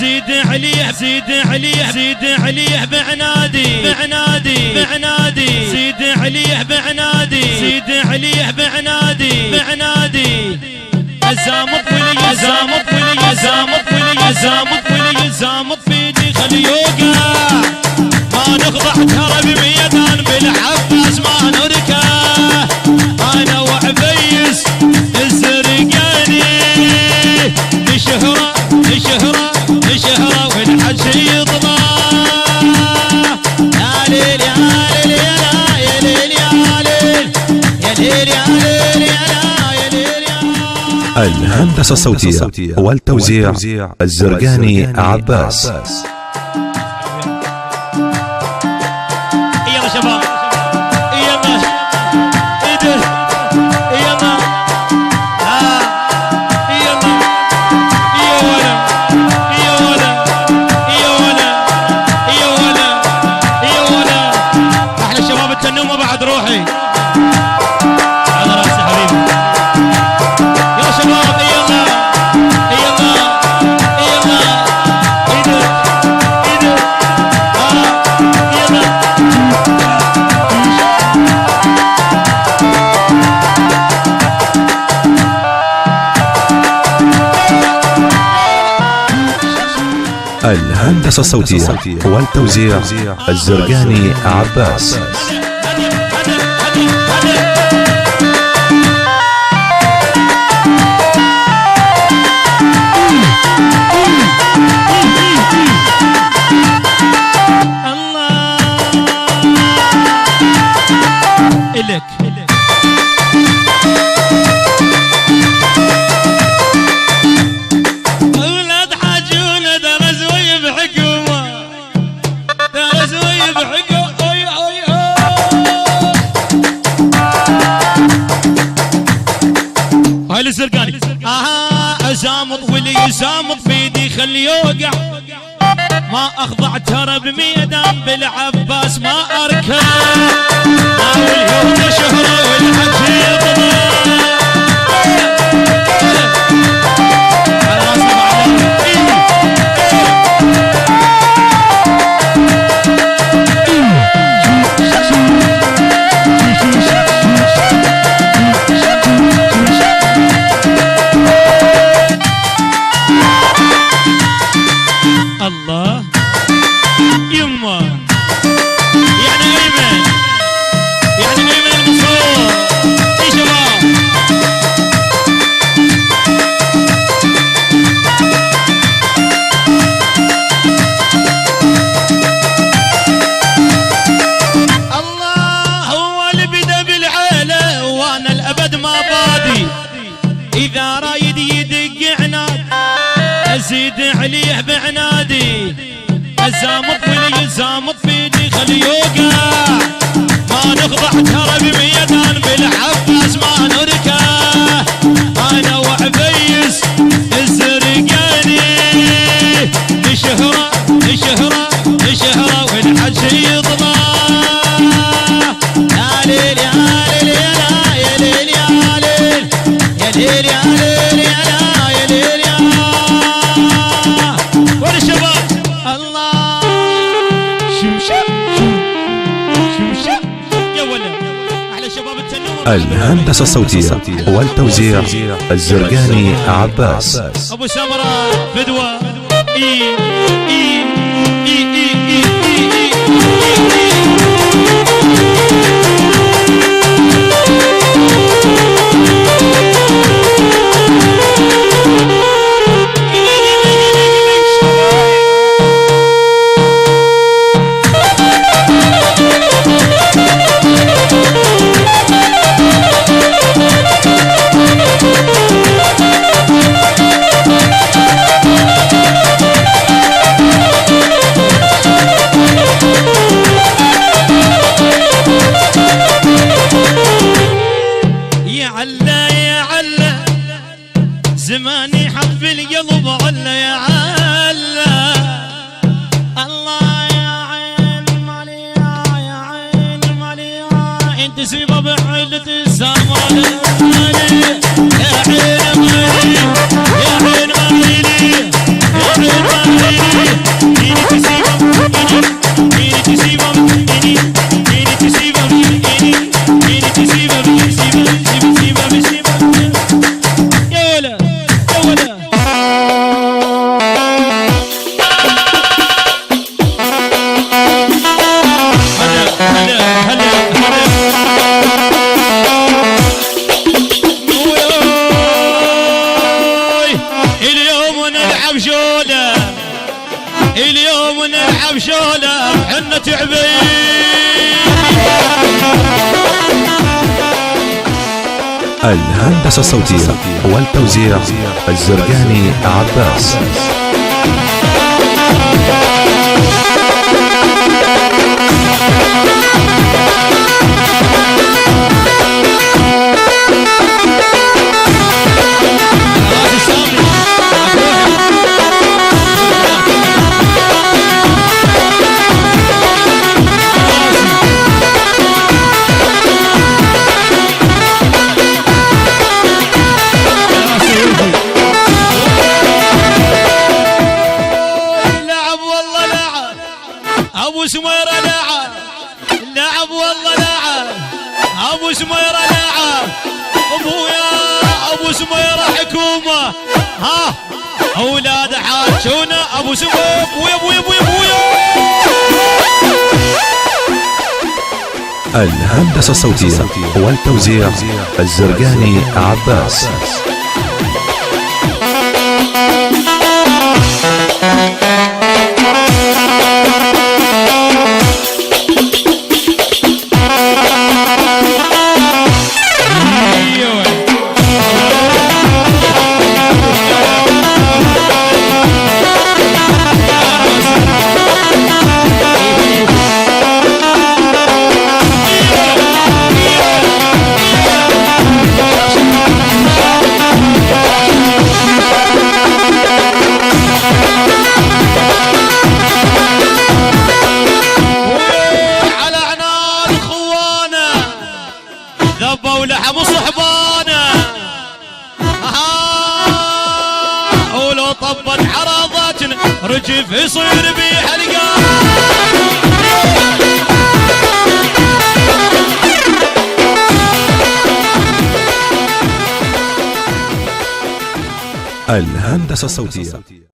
زيد عليه زيد عليه زيد عليه بعنادي بعنادي بعنادي زيد عليه بعنادي زيد عليه بعنادي بعنادي زامط ولي زامط ولي زامط ولي زامط ولي زامط فيدي خلي يوقع ما نخضع ترى بميدان بالعباس ما نركع انا وعبيس الزرقاني نشهره نشهره نشهره والحج يطلع يا ليل يا ليل يا ليل يا ليل يا ليل يا ليل يا ليل يا الهندسة الصوتية والتوزيع الزرقاني عباس. يلا شباب يلا ايده يلا ها يلا يا ولا يا ولا يا ولا يا ولا يا ولا احلى شباب التنومه بعد روحي على راسي حبيبي يا شباب يلا يلا يلا ايده ايده ها يلا الهندسة الصوتية والتوزيع الزرقاني عباس. إلك أولاد حاجونا درس ويب حكومة درس ويب حكومة أي أي هاي الزرقاني زامط ولي زامط بيدي خلي يوقع ما أخضع ترى بميدان بالعباس ما أركب واليوم شهرة والحج يطلع الله يما يعني ايمن يعني ايمن المصور اي شباب الله هو اللي بدا بالعيله وانا الابد ما بادي اذا رايد يدق عناد ازيد عليه بعنادي الزامط ولي زامط فيدي خلي يوقع ما نخضع ترى بميدان بالعباس ما نركع انا وعبيس الزرقاني نشهره نشهره نشهره والحج يطلع يا ليل يا ليل يا ليل يا ليل يا ليل يا ليل يا ليل يا وين الشباب الله شمشم شمشم يا ولا احلى شباب التنومه. الهندسة الصوتية والتوزيع الزرقاني عباس. ابو سمره فدوه اي اي اي اي اي زماني حب القلب علا يا علا الله يا عين مالي يا عين مالي انت سبب عيلة السمرة يا عين مالي يا عين مالي يا عين مالي نلعب شولة، اليوم نلعب شولة حنا تعبين. الهندسة الصوتية والتوزيع الزرقاني عباس. ابو سميرة لعب، لعب والله لعب، ابو سميرة لعب، ابويا ابو سميرة حكومة، ها اولاد حاجونا ابو سميرة ابويا ابويا ابويا ابويا. الهندسة الصوتية والتوزيع الزرقاني عباس. ذبوا لحم صحبانه، ولو طبت حرضتنا رجف يصير بي حلقان. الهندسة الصوتية